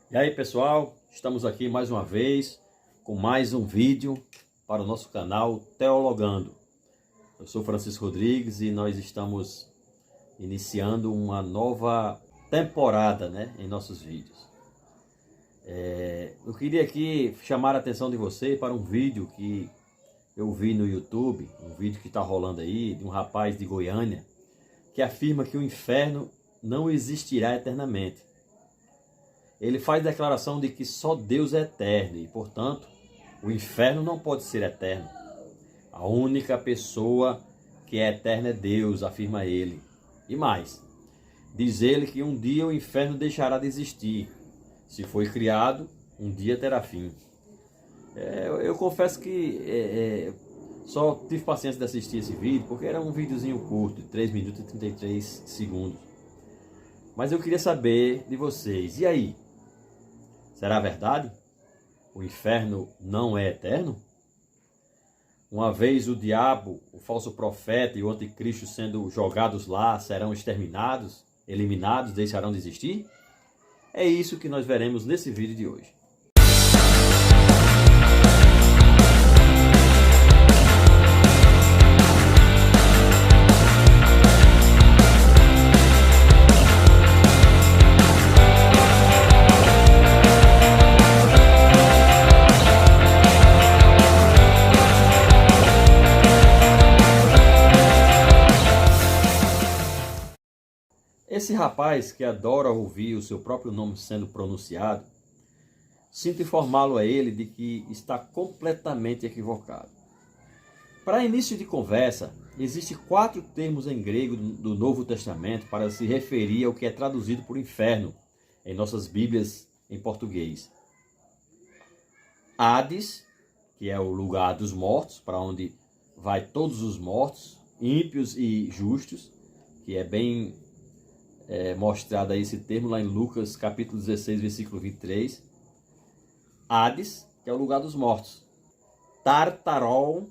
E aí pessoal, estamos aqui mais uma vez com mais um vídeo para o nosso canal Teologando. Eu sou Francisco Rodrigues e nós estamos iniciando uma nova temporada, em nossos vídeos. Eu queria aqui chamar a atenção de você para um vídeo que eu vi no YouTube, um vídeo que está rolando aí, de um rapaz de Goiânia, que afirma que o inferno não existirá eternamente. Ele faz declaração de que só Deus é eterno e, portanto, o inferno não pode ser eterno. A única pessoa que é eterna é Deus, afirma ele. E mais, diz ele que um dia o inferno deixará de existir. Se foi criado, um dia terá fim. Eu confesso que só tive paciência de assistir esse vídeo, porque era um videozinho curto, de 3 minutos e 33 segundos. Mas eu queria saber de vocês, e aí? Será verdade? O inferno não é eterno? Uma vez o diabo, o falso profeta e o anticristo sendo jogados lá, serão exterminados, eliminados, deixarão de existir? É isso que nós veremos nesse vídeo de hoje. Esse rapaz que adora ouvir o seu próprio nome sendo pronunciado, sinto informá-lo a ele de que está completamente equivocado. Para início de conversa, existem 4 termos em grego do Novo Testamento para se referir ao que é traduzido por inferno em nossas Bíblias em português. Hades, que é o lugar dos mortos, para onde vai todos os mortos, ímpios e justos, que é bem mostrado aí esse termo lá em Lucas capítulo 16, versículo 23. Hades, que é o lugar dos mortos. Tartarol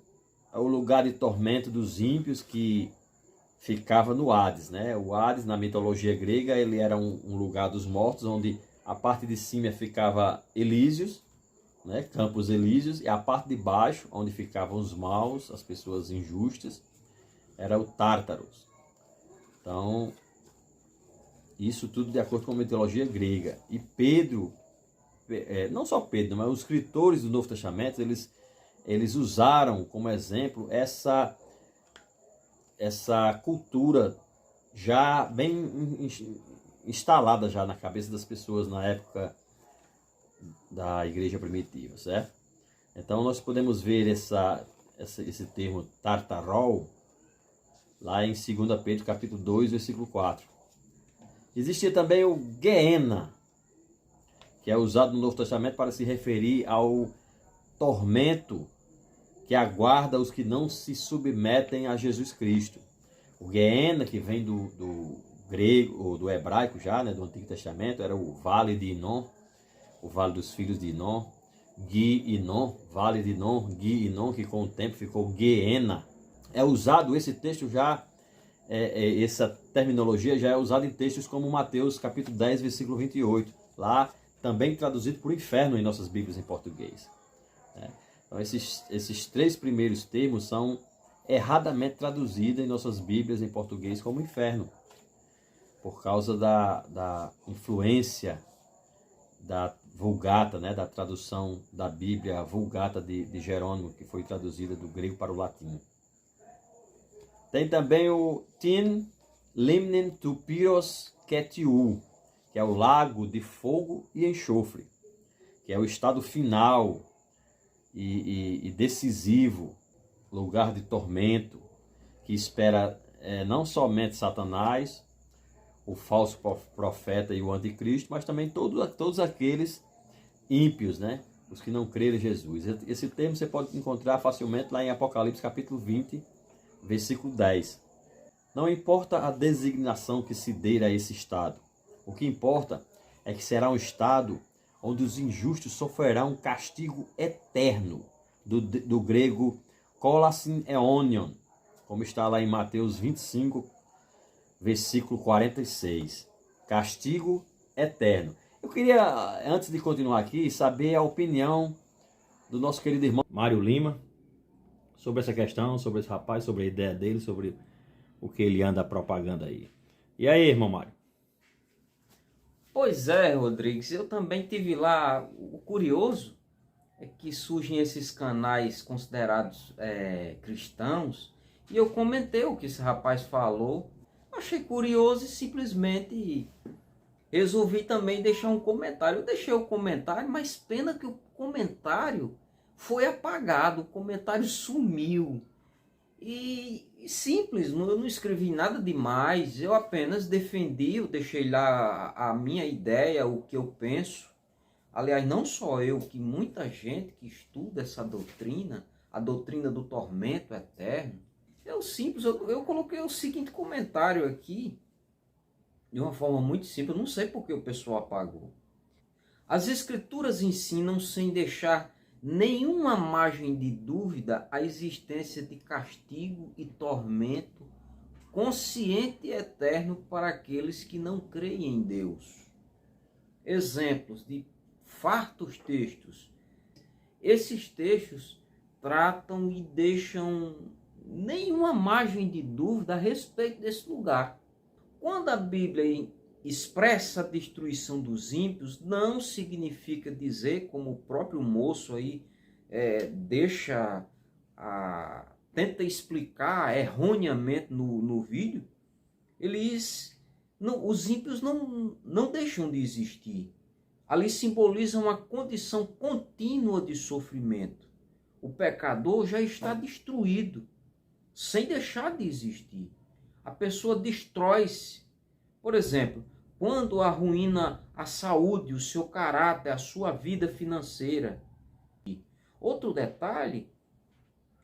é o lugar de tormento dos ímpios que ficava no Hades, O Hades, na mitologia grega, ele era um lugar dos mortos, onde a parte de cima ficava Elísios, Campos Elíseos, e a parte de baixo, onde ficavam os maus, as pessoas injustas, era o Tártaros. Então, isso tudo de acordo com a mitologia grega. E Pedro, não só Pedro, mas os escritores do Novo Testamento, eles usaram como exemplo essa cultura já bem instalada já na cabeça das pessoas na época da igreja primitiva, certo? Então nós podemos ver esse termo tartarol lá em 2 Pedro capítulo 2, versículo 4. Existia também o Gehenna, que é usado no Novo Testamento para se referir ao tormento que aguarda os que não se submetem a Jesus Cristo. O Gehenna, que vem do grego, ou do hebraico já, do Antigo Testamento, era o Vale de Inom, o Vale dos Filhos de Inom, Gi-Inom, Vale de Inom, Gi-Inom, que com o tempo ficou Gehenna. É usado esse texto já, essa terminologia já é usada em textos como Mateus capítulo 10, versículo 28, lá também traduzido por inferno em nossas Bíblias em português. Então esses 3 primeiros termos são erradamente traduzidos em nossas Bíblias em português como inferno, por causa da influência da Vulgata, da tradução da Bíblia Vulgata de Jerônimo, que foi traduzida do grego para o latim. Tem também o Tin Limnin tu Pyros Ketiu, que é o lago de fogo e enxofre, que é o estado final e decisivo, lugar de tormento, que espera não somente Satanás, o falso profeta e o anticristo, mas também todos aqueles ímpios, os que não creram em Jesus. Esse termo você pode encontrar facilmente lá em Apocalipse capítulo 20, versículo 10. Não importa a designação que se dê a esse estado. O que importa é que será um estado onde os injustos sofrerão um castigo eterno, do grego kolasin eonion, como está lá em Mateus 25, versículo 46. Castigo eterno. Eu queria, antes de continuar aqui, saber a opinião do nosso querido irmão Mário Lima sobre essa questão, sobre esse rapaz, sobre a ideia dele, sobre o que ele anda propagando aí. E aí, irmão Mário? Pois é, Rodrigues, eu também tive lá. O curioso é que surgem esses canais considerados cristãos, e eu comentei o que esse rapaz falou. Achei curioso e simplesmente resolvi também deixar um comentário. Eu deixei o comentário, mas pena que o comentário foi apagado, o comentário sumiu. E simples, eu não escrevi nada demais, eu apenas defendi, eu deixei lá a minha ideia, o que eu penso. Aliás, não só eu, que muita gente que estuda essa doutrina, a doutrina do tormento eterno. Eu coloquei o seguinte comentário aqui, de uma forma muito simples, eu não sei porque o pessoal apagou. As escrituras ensinam sem deixar nenhuma margem de dúvida a existência de castigo e tormento consciente e eterno para aqueles que não creem em Deus. Exemplos de fartos textos. Esses textos tratam e deixam nenhuma margem de dúvida a respeito desse lugar. Quando a Bíblia expressa a destruição dos ímpios, não significa dizer, como o próprio moço aí tenta explicar erroneamente no vídeo, os ímpios não deixam de existir. Ali simboliza uma condição contínua de sofrimento. O pecador já está destruído, sem deixar de existir. A pessoa destrói-se. Por exemplo, quando arruína a saúde, o seu caráter, a sua vida financeira. Outro detalhe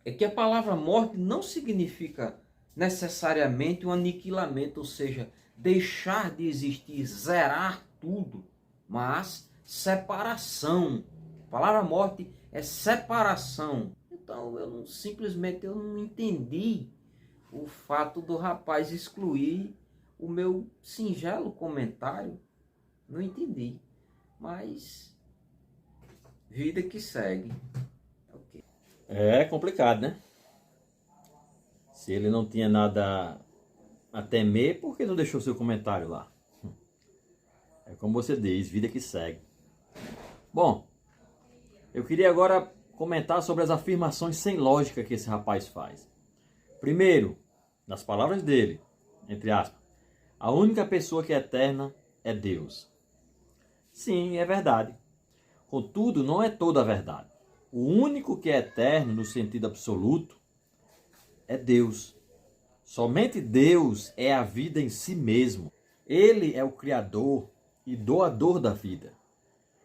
é que a palavra morte não significa necessariamente um aniquilamento, ou seja, deixar de existir, zerar tudo, mas separação. A palavra morte é separação. Então simplesmente eu não entendi o fato do rapaz excluir o meu singelo comentário. Não entendi, mas vida que segue. Okay. É complicado, né? Se ele não tinha nada a temer, por que não deixou seu comentário lá? É como você diz, vida que segue. Bom, eu queria agora comentar sobre as afirmações sem lógica que esse rapaz faz. Primeiro, nas palavras dele, entre aspas, a única pessoa que é eterna é Deus. Sim, é verdade. Contudo, não é toda a verdade. O único que é eterno no sentido absoluto é Deus. Somente Deus é a vida em si mesmo. Ele é o Criador e doador da vida.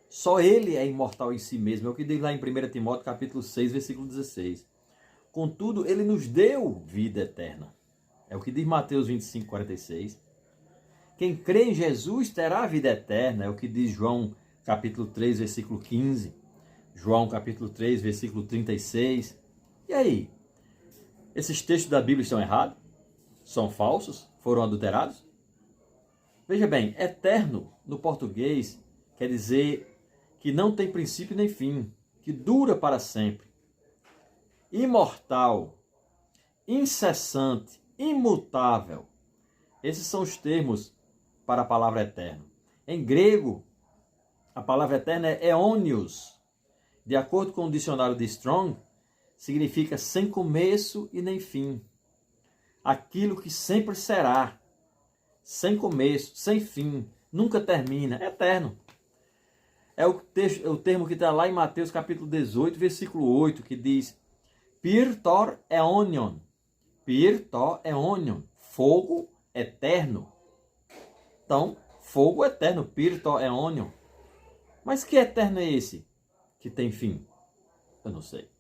Só Ele é imortal em si mesmo. É o que diz lá em 1 Timóteo capítulo 6, versículo 16. Contudo, Ele nos deu vida eterna. É o que diz Mateus 25, 46. Quem crê em Jesus terá a vida eterna. É o que diz João capítulo 3, versículo 15. João capítulo 3, versículo 36. E aí? Esses textos da Bíblia estão errados? São falsos? Foram adulterados? Veja bem, eterno no português quer dizer que não tem princípio nem fim, que dura para sempre. Imortal, incessante, imutável. Esses são os termos para a palavra eterno. Em grego, a palavra eterna é aionios. De acordo com o dicionário de Strong, significa sem começo e nem fim. Aquilo que sempre será. Sem começo, sem fim, nunca termina, eterno. É o termo que está lá em Mateus capítulo 18, versículo 8, que diz Pir tor eonion. Pir tor eonion. Fogo eterno. Então, fogo eterno, Pir tor eonion. Mas que eterno é esse que tem fim? Eu não sei.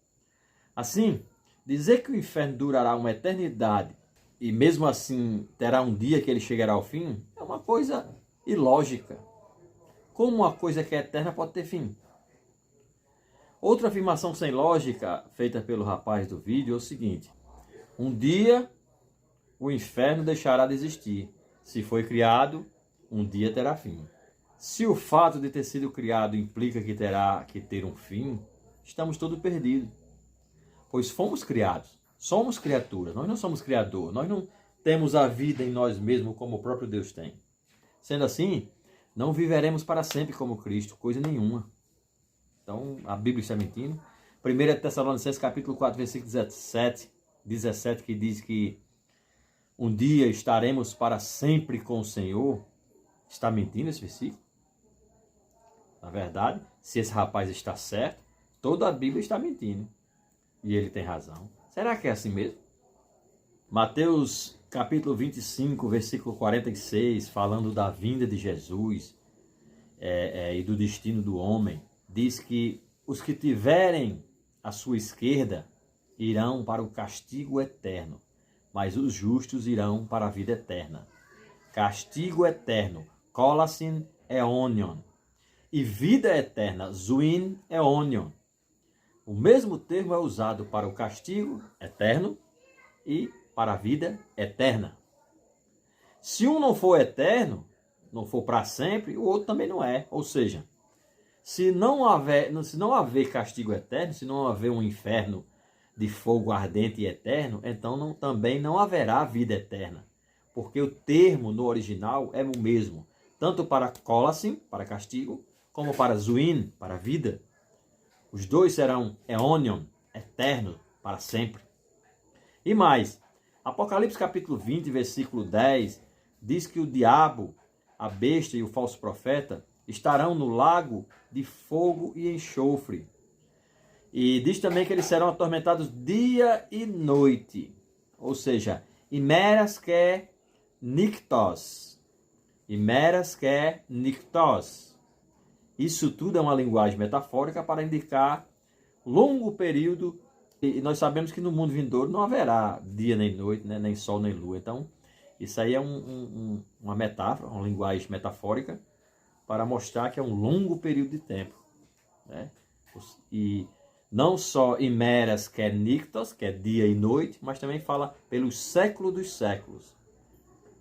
Assim, dizer que o inferno durará uma eternidade e mesmo assim terá um dia que ele chegará ao fim, é uma coisa ilógica. Como uma coisa que é eterna pode ter fim? Outra afirmação sem lógica feita pelo rapaz do vídeo é o seguinte: um dia o inferno deixará de existir. Se foi criado, um dia terá fim. Se o fato de ter sido criado implica que terá que ter um fim, estamos todos perdidos. Pois fomos criados, somos criaturas, nós não somos criador, nós não temos a vida em nós mesmos como o próprio Deus tem. Sendo assim, não viveremos para sempre como Cristo, coisa nenhuma. Então, a Bíblia está mentindo. 1 Tessalonicenses capítulo 4, versículo 17, que diz que um dia estaremos para sempre com o Senhor. Está mentindo esse versículo? Na verdade, se esse rapaz está certo, toda a Bíblia está mentindo. E ele tem razão. Será que é assim mesmo? Mateus capítulo 25, versículo 46, falando da vinda de Jesus e do destino do homem, diz que os que tiverem à sua esquerda irão para o castigo eterno, mas os justos irão para a vida eterna. Castigo eterno, kolasin eonion, e vida eterna, zuin eonion. O mesmo termo é usado para o castigo eterno e para a vida eterna. Se um não for eterno, não for para sempre, o outro também não é. Ou seja, se não haver castigo eterno, se não haver um inferno de fogo ardente e eterno, então também não haverá vida eterna. Porque o termo no original é o mesmo, tanto para kolasin, para castigo, como para zuin, para vida. Os dois serão eonion, eterno, para sempre. E mais, Apocalipse capítulo 20, versículo 10, diz que o diabo, a besta e o falso profeta estarão no lago de fogo e enxofre. E diz também que eles serão atormentados dia e noite. Ou seja, imeras que niktos. Imeras que niktos. Isso tudo é uma linguagem metafórica para indicar longo período. E nós sabemos que no mundo vindouro não haverá dia nem noite, né? Nem sol nem lua. Então, isso aí é uma metáfora, uma linguagem metafórica para mostrar que é um longo período de tempo, né? E não só imeras que é nictos, que é dia e noite, mas também fala pelos séculos dos séculos,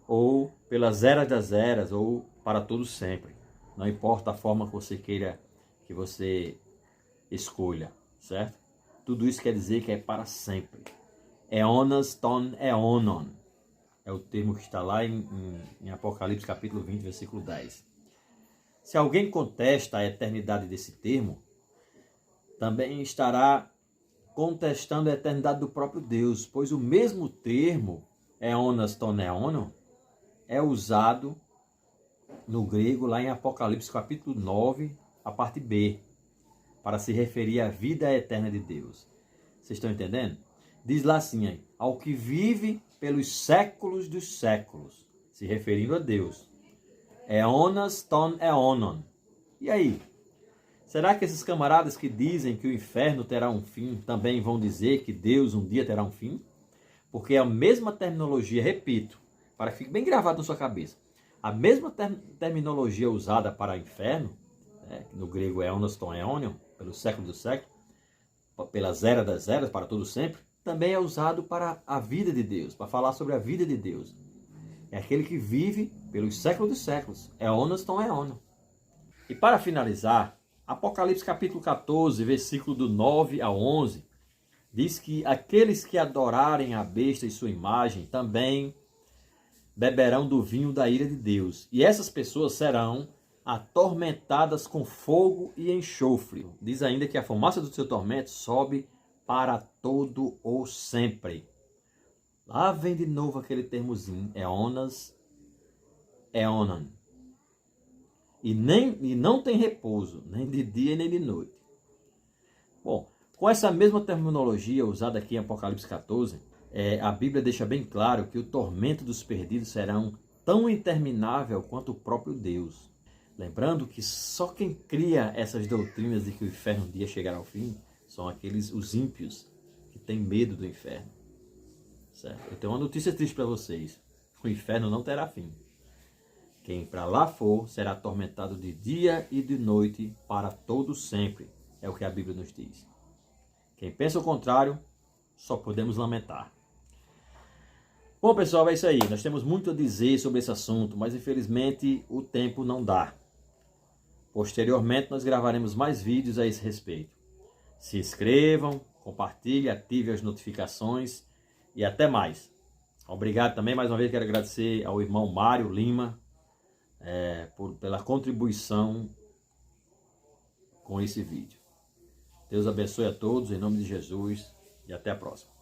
ou pelas eras das eras, ou para todo sempre. Não importa a forma que você queira, que você escolha, certo? Tudo isso quer dizer que é para sempre. Eonas ton eonon. É o termo que está lá em Apocalipse capítulo 20, versículo 10. Se alguém contesta a eternidade desse termo, também estará contestando a eternidade do próprio Deus, pois o mesmo termo, eonas ton eonon, é usado no grego lá em Apocalipse capítulo 9, a parte B, para se referir à vida eterna de Deus. Vocês estão entendendo? Diz lá assim, ao que vive pelos séculos dos séculos, se referindo a Deus. Eonas ton eonon. E aí? Será que esses camaradas que dizem que o inferno terá um fim, também vão dizer que Deus um dia terá um fim? Porque é a mesma terminologia, repito, para que fique bem gravado na sua cabeça. A mesma terminologia usada para inferno, né, no grego eonas ton eonion, pelo século dos séculos, pelas eras das eras, para todo sempre, também é usado para a vida de Deus, para falar sobre a vida de Deus. É aquele que vive pelos séculos dos séculos, eonas ton eonion. E para finalizar, Apocalipse capítulo 14, versículo do 9 ao 11, diz que aqueles que adorarem a besta e sua imagem também beberão do vinho da ira de Deus. E essas pessoas serão atormentadas com fogo e enxofre. Diz ainda que a fumaça do seu tormento sobe para todo o sempre. Lá vem de novo aquele termozinho, eonas, eonan. E não tem repouso, nem de dia nem de noite. Bom, com essa mesma terminologia usada aqui em Apocalipse 14, a Bíblia deixa bem claro que o tormento dos perdidos serão tão interminável quanto o próprio Deus. Lembrando que só quem cria essas doutrinas de que o inferno um dia chegará ao fim são os ímpios que têm medo do inferno. Certo? Eu tenho uma notícia triste para vocês. O inferno não terá fim. Quem para lá for será atormentado de dia e de noite para todo sempre. É o que a Bíblia nos diz. Quem pensa o contrário, só podemos lamentar. Bom, pessoal, é isso aí. Nós temos muito a dizer sobre esse assunto, mas infelizmente o tempo não dá. Posteriormente, nós gravaremos mais vídeos a esse respeito. Se inscrevam, compartilhem, ativem as notificações e até mais. Obrigado também, mais uma vez quero agradecer ao irmão Mário Lima pela contribuição com esse vídeo. Deus abençoe a todos, em nome de Jesus, e até a próxima.